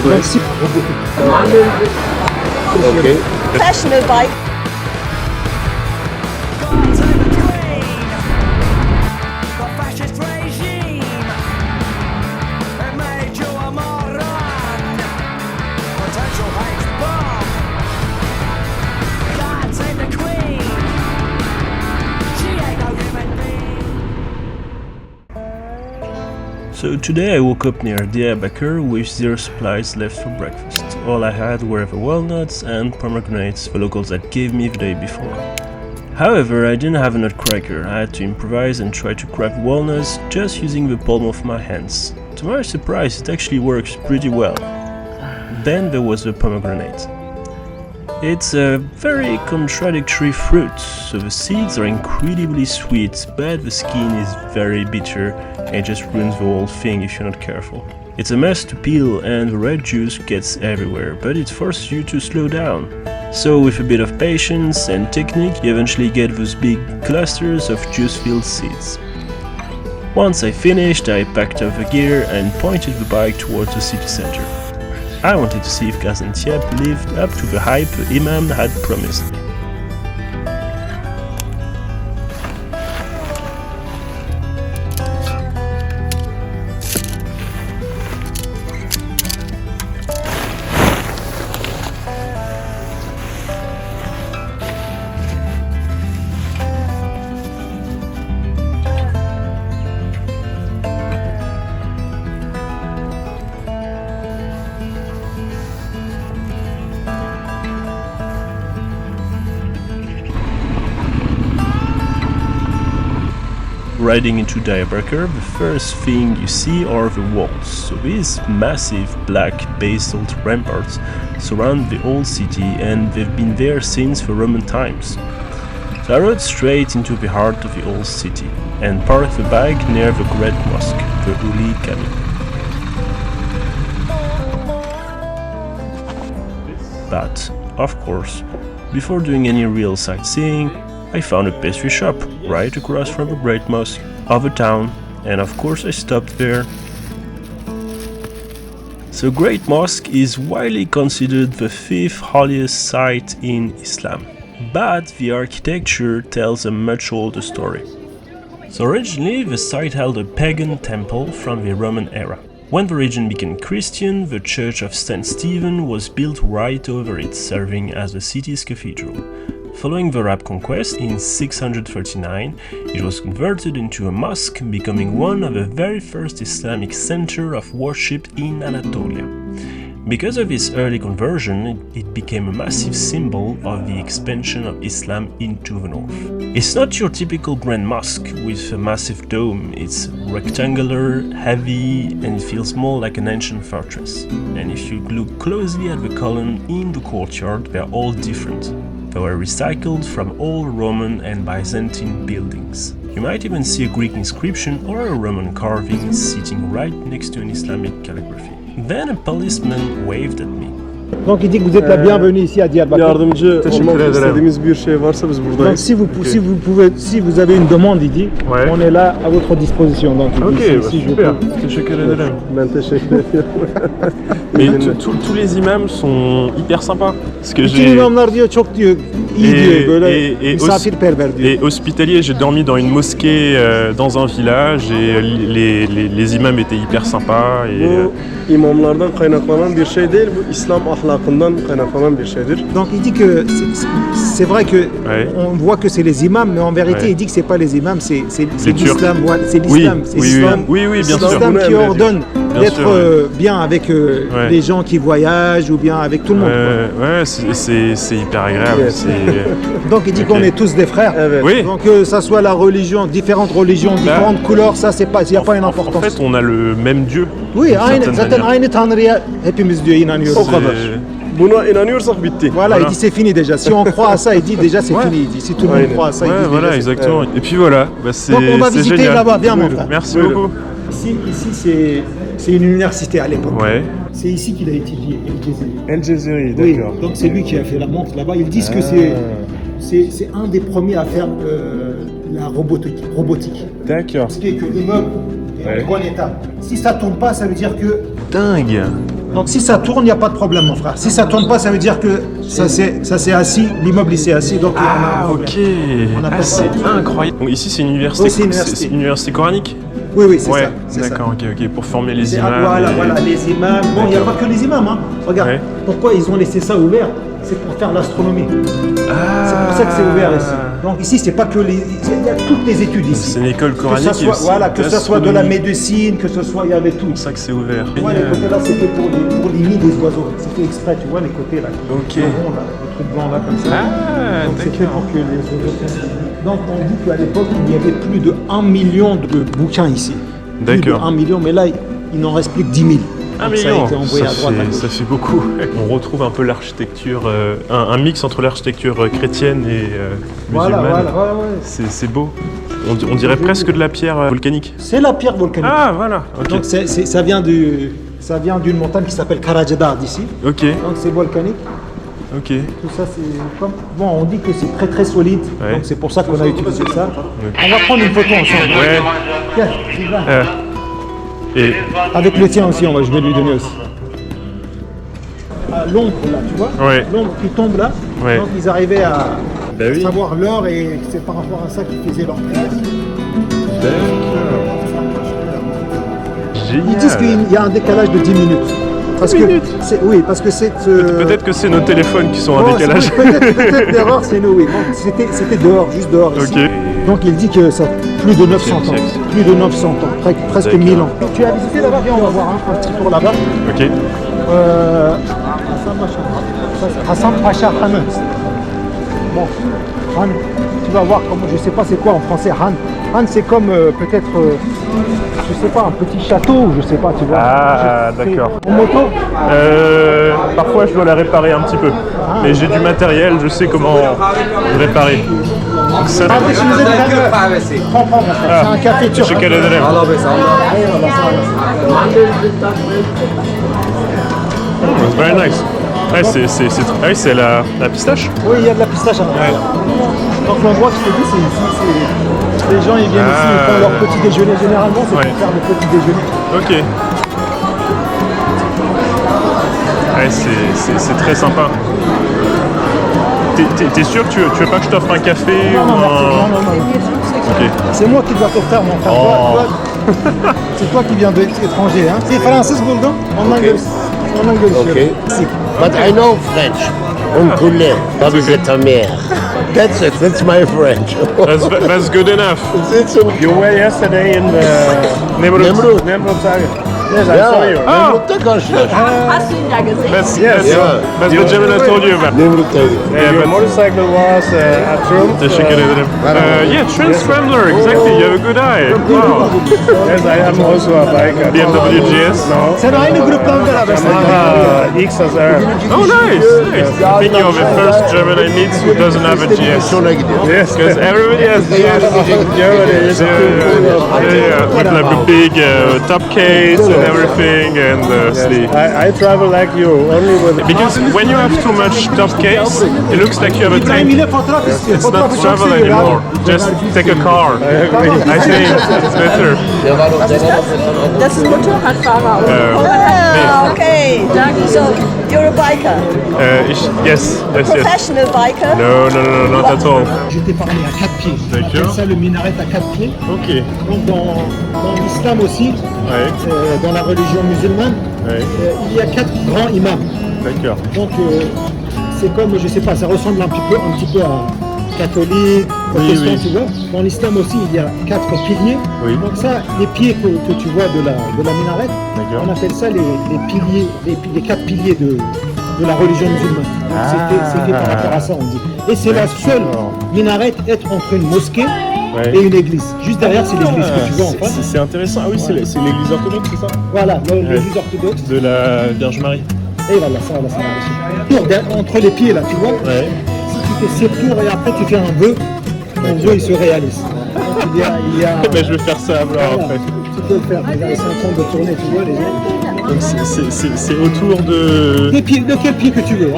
Donc si Okay. Professional bike. So today I woke up near Diyarbakir with zero supplies left for breakfast. All I had were the walnuts and pomegranates the locals had gave me the day before. However, I didn't have a nutcracker. I had to improvise and try to craft walnuts just using the palm of my hands. To my surprise, it actually works pretty well. Then there was the pomegranate. It's a very contradictory fruit, so the seeds are incredibly sweet, but the skin is very bitter and it just ruins the whole thing if you're not careful. It's a mess to peel and the red juice gets everywhere, but it forces you to slow down. So with a bit of patience and technique, you eventually get those big clusters of juice-filled seeds. Once I finished, I packed up the gear and pointed the bike towards the city center. I wanted to see if Gaziantep lived up to the hype the Imam had promised me. Riding into Diyarbakir, the first thing you see are the walls. So these massive black basalt ramparts surround the old city and they've been there since the Roman times. So I rode straight into the heart of the old city and parked the bike near the great mosque, the Uli Kami. But, of course, before doing any real sightseeing, I found a pastry shop right across from the Great Mosque of the town, and of course I stopped there. So Great Mosque is widely considered the fifth holiest site in Islam, but the architecture tells a much older story. So originally the site held a pagan temple from the Roman era. When the region became Christian, the Church of St. Stephen was built right over it, serving as the city's cathedral. Following the Arab conquest in 639, it was converted into a mosque, becoming one of the very first Islamic centers of worship in Anatolia. Because of its early conversion, it became a massive symbol of the expansion of Islam into the north. It's not your typical grand mosque with a massive dome. It's rectangular, heavy, and it feels more like an ancient fortress. And if you look closely at the columns in the courtyard, they're all different. They were recycled from old Roman and Byzantine buildings. You might even see a Greek inscription or a Roman carving sitting right next to an Islamic calligraphy. Then a policeman waved at me. donc il dit que vous êtes la bienvenue ici à Diyarbakir. Yardımcı olmak istediğimiz bir şey varsa biz buradayız. Donc si vous avez une demande, il dit, Ouais. on est là à votre disposition. Donc il dit, Ok, si je super. peux- Teşekkür ederim. Ben teşekkür ediyorum. Mais tous les imams sont hyper sympas. Parce que Bütün imamlar diyor çok diyor iyi diyor böyle misafirperver diyor. Et hospitalier, j'ai dormi dans une mosquée dans un village et les imams étaient hyper sympas. Et, Bu imamlardan kaynaklanan bir şey değil, bu İslam ahlakından kaynaklanan bir şeydir. Donc il dit que c'est vrai que Ouais. on voit que c'est les imams, mais en vérité Ouais. il dit que c'est pas les imams, c'est Les Turcs. l'islam, voilà, c'est Oui, l'islam, c'est oui, l'islam. oui, bien C'est sûr. l'islam qui Bien ordonne Bien d'être sûr, ouais. bien avec Ouais. les gens qui voyagent ou bien avec tout le monde. quoi. ouais, c'est hyper agréable. Yes. Donc il dit Ok. qu'on est tous des frères. Evet. Oui. Donc ça soit la religion, différentes religions, différentes couleurs, ça c'est pas, il n'y a pas une En importance. fait, on a le même Dieu. Oui, d'une aynı, certaine zaten manière. aynı Tanrı'ya hepimiz diyor inanıyoruz. O kadar. Buna inanıyorsak bitti. Voilà, Voilà. il dit c'est fini déjà. Si on croit à ça, il dit déjà c'est Ouais. fini. Il dit si tout le monde Aynen. croit à ça, il Ouais, dit voilà, déjà, c'est- exactement. Et puis voilà, bah, c'est Donc on va c'est visiter génial. là-bas, viens mon frère. Merci Buyurun. beaucoup. Ici c'est une université à l'époque. Ouais. C'est ici qu'il a étudié El Jazeri. El Cezeri, Oui, d'accord. donc c'est lui qui a fait la montre là-bas. Ils disent que c'est un des premiers à faire la robotique. D'accord. Ce qui est que l'immeuble est Ouais. en bon état. Si ça tombe pas, ça veut dire que Dingue. Donc si ça tourne, il n'y a pas de problème, mon frère. Si ça tourne pas, ça veut dire que ça s'est assis, l'immeuble il s'est assis, donc il y a un problème. Ok. On appelle ça. C'est incroyable. Donc ici c'est une université. Oui, c'est une université. C'est une université coranique. Oui, oui, c'est Ouais. ça. c'est ça. D'accord. Ok. Pour former les C'est- imams. Voilà, et- voilà, les imams. Bon, il n'y a pas que les imams, hein. Regarde, Ouais. pourquoi ils ont laissé ça ouvert? C'est pour faire l'astronomie. Ah. C'est pour ça que c'est ouvert ici. Donc ici, c'est pas que les... Il y a toutes les études ici. C'est une école Que coranique. ça et soit, aussi voilà, que ça soit de la gastronomie. médecine, que ce soit, il y avait tout. C'est pour ça que c'est ouvert. Ouais, les côtés là, c'était pour les nids des oiseaux. C'était exprès, tu vois, les côtés là. Ok. Le rond, là, le truc blanc là, comme ça. Ah, Donc c'était d'accord. pour que les oiseaux... Donc on dit qu'à l'époque, il y avait plus de 1 million de bouquins ici. Plus de D'accord. 1 million, mais là, il n'en reste plus que 10 000. Un Donc ça a million, été envoyé à droite, à gauche. ça fait beaucoup. On retrouve un peu l'architecture, un mix entre l'architecture chrétienne et Voilà, musulmane. voilà, ouais. C'est beau. On dirait presque de la pierre volcanique. C'est la pierre volcanique. Ah, voilà. Ok. Donc ça vient d'une montagne qui s'appelle Karajadar d'ici. Ok. Donc c'est volcanique. Ok. Tout ça c'est comme... Bon, on dit que c'est très très solide. Ouais. Donc c'est pour ça qu'on a utilisé ça. On va prendre une photo ensemble. Ouais. Tiens, Sylvain. Et Avec le tien aussi, je vais lui donner aussi. L'ombre là, tu vois. Ouais. L'ombre qui tombe là. Ouais. Donc ils arrivaient à Bah oui. savoir l'heure et c'est par rapport à ça qu'ils faisaient leur prière. génial. Ils disent qu'il y a un décalage de 10 minutes. Parce que oui, parce que c'est... Peut-être que c'est nos téléphones qui sont en bon, décalage. Peut-être l'erreur, c'est nous, oui. Bon, c'était dehors, juste dehors ici. Ok. Donc il dit que ça plus de 900 ans. siècle. Plus de 900 ans, presque D'accord. 1000 ans. Tu as visité là-bas? Viens, on va voir un petit tour là-bas. Ok. Hassan Pacha Khan. Bon, Han, tu vas voir comment, je sais pas c'est quoi en français Han. Han c'est comme peut-être, je sais pas, un petit château, je sais pas, tu vois. Ah, C'est- d'accord. En moto? Parfois je dois la réparer un petit peu. Mais j'ai du matériel, je sais comment réparer. Donc ça, Ah, mais si vous êtes prends, mon frère. C'est un café turc. teşekkür ederim. It's very nice. Ouais, c'est la pistache. Oui, il y a de la pistache à l'intérieur. Donc l'endroit que je te dis, c'est les gens ils viennent ici, ils font leur petit déjeuner. Généralement, c'est Ouais. pour faire le petit déjeuner. Ok. Ouais, c'est très sympa. T'es sûr que tu veux pas que je t'offre un café Non, ou non, un... merci. Non. Ok. C'est moi qui dois te faire mon frère. Oh. C'est toi qui viens de l'étranger. Hein. C'est français, Bouldan? En anglais. En anglais. Okay. But I know French. On coulait. Ça c'est ta mère. That's it. That's my French. That's good enough. You were yesterday in Nemrut. Nemrut Saga. Yes, I saw you. Ah. Nemrut'ta karşılaştık. Hast du ihn ja gesehen? That's the German I told you about. Nemrut'taydı. Yeah, but motorcycle was at Trump. teşekkür ederim. Yeah, Trent Scrambler, exactly. You have a good eye. Wow. Yes, I am also a biker. BMW GS. No. Sen aynı gruptan berabersin. XSR. Oh, nice. Thinking of the first German I meet who doesn't have a GS. Sonra gidiyor. Yes, because everybody has GS. Yeah. With like a big top case and everything, and sleep. I travel like you, only with Because when you have too much top case, it looks like you have a İbrahim tank. ile fotoğraf istiyor. It's not Fotoğrafı çok travel seviyor anymore. abi. Just take a car. I think it's better. Das ist ein Motorradfahrer. nee. Okay. So, you're a biker. Yes. Professional biker. No, not at all. Je t'ai parlé à 4 pieds. D'accord. C'est ça le minaret à 4 pieds. Ok. Donc dans l'islam aussi, Ouais. dans la religion musulmane, Ouais. il y a 4 grands imams. D'accord. Donc c'est comme, je sais pas, ça ressemble un petit peu à catholique, protestant, oui. tu vois. Dans l'islam aussi, il y a 4 piliers. Oui. Donc ça, les pieds que tu vois de la minaret, D'accord. on appelle ça les piliers, les 4 piliers de la religion musulmane. Donc, c'est fait par rapport à ça, on dit. Et c'est la seule minaret être entre une mosquée Ouais. et une église. Juste derrière, c'est l'église que tu vois en face. C'est intéressant. Ah oui, c'est l'église orthodoxe, c'est ça? Voilà, l'église orthodoxe. De la Vierge Marie. Et voilà, ça va. Entre les pieds, là, tu vois. Ouais. Si tu fais 7 tours et après tu fais un vœu, ton vœu il se réalise. Donc, il y a Ben, je vais faire ça alors voilà, après. tu peux le faire. Là, ils sont en train de tourner, tu vois, les gens. Donc c'est autour de... Des pieds, de quel pied que tu veux.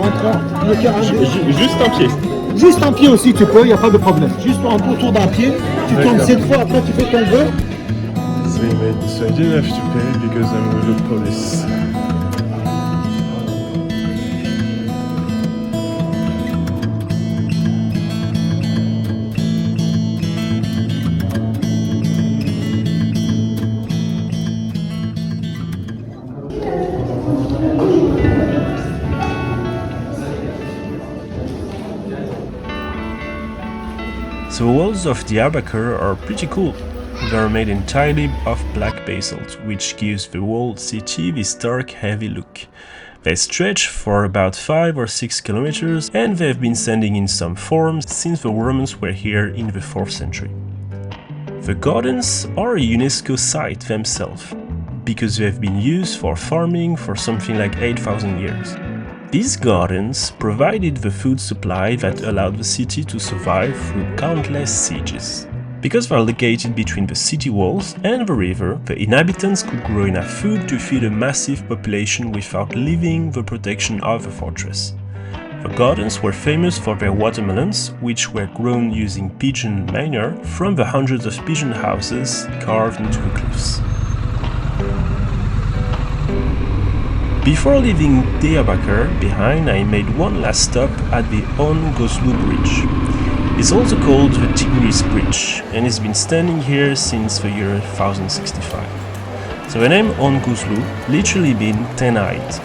Juste un pied. Juste un pied aussi, tu peux, il n'y a pas de problème. Juste autour d'un pied, tu tournes 7 fois, après tu fais ton vœu. So I didn't have to pay because I'm with the police. So the walls of Diyarbakir are pretty cool. They are made entirely of black basalt, which gives the walled city this dark, heavy look. They stretch for about 5 or 6 kilometers, and they have been standing in some forms since the Romans were here in the 4th century. The gardens are a UNESCO site themselves, because they have been used for farming for something like 8,000 years. These gardens provided the food supply that allowed the city to survive through countless sieges. Because they are located between the city walls and the river, the inhabitants could grow enough food to feed a massive population without leaving the protection of the fortress. The gardens were famous for their watermelons, which were grown using pigeon manure from the hundreds of pigeon houses carved into the cliffs. Before leaving Diyarbakir behind, I made one last stop at the On Gozlu Bridge. It's also called the Tigris Bridge, and it's been standing here since the year 1065. So the name On Gozlu literally means 10-eyed,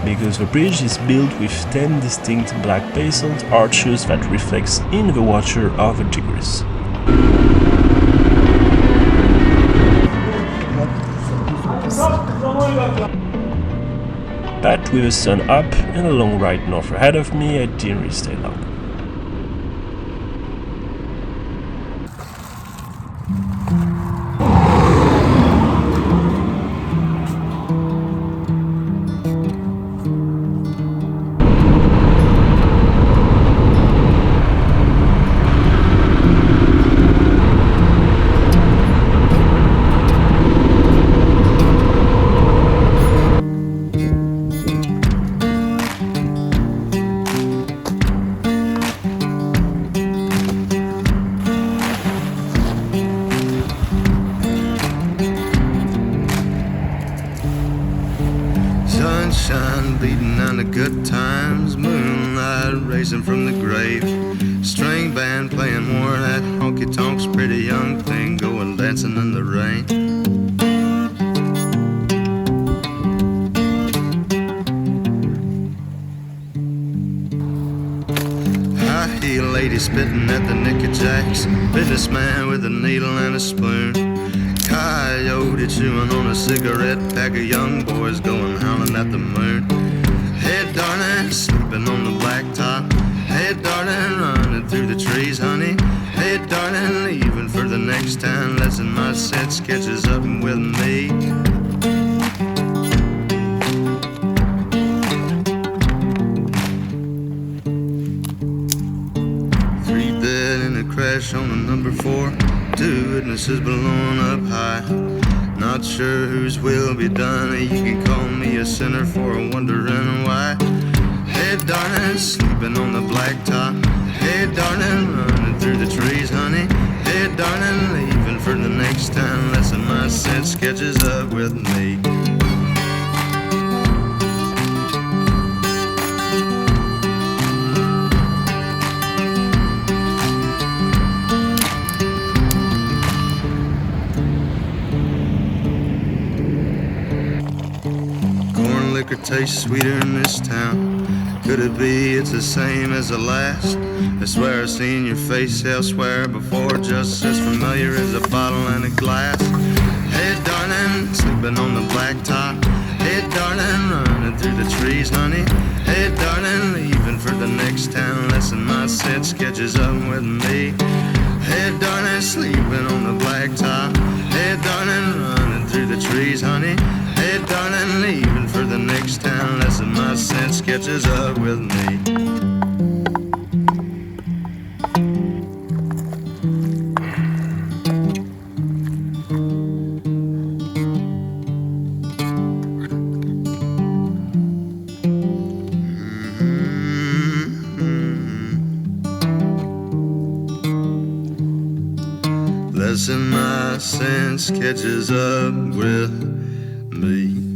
because the bridge is built with 10 distinct black basalt arches that reflects in the water of the Tigris. But with the sun up and a long ride north ahead of me, I didn't really stay long. Sunshine beating on the good times, moonlight racing from the grave, string band playing more of that honky-tonk's pretty young thing going dancing in the rain. High-heel lady spitting at the Nicky Jacks, businessman with a needle and a spoon, coyote chewing on a cigarette, pack of young boys going howling at the moon. Hey darling, sleeping on the blacktop. Hey darling, running through the trees, honey. Hey darling, leaving for the next town, letting my set sketches up with me. Three dead in a crash on the number 4. 2 witnesses blown up high. Not sure whose will be done. You can call me a sinner for wondering why. Hey darling, sleeping on the blacktop. Hey darling, running through the trees, honey. Hey darling, leaving for the next town, letting my set sketches up with me. Liquor tastes sweeter in this town. Could it be it's the same as the last? I swear I've seen your face elsewhere before, just as familiar as a bottle and a glass. Hey darling, sleeping on the blacktop. Hey darling, running through the trees, honey. Hey darling, leaving for the next town, letting my set sketches up with me. Hey darling, sleeping on the blacktop. Hey darling, running through the trees, honey. Hey darling, leaving for the next town, letting my set sketches up with me. Letting my set sketches up with me.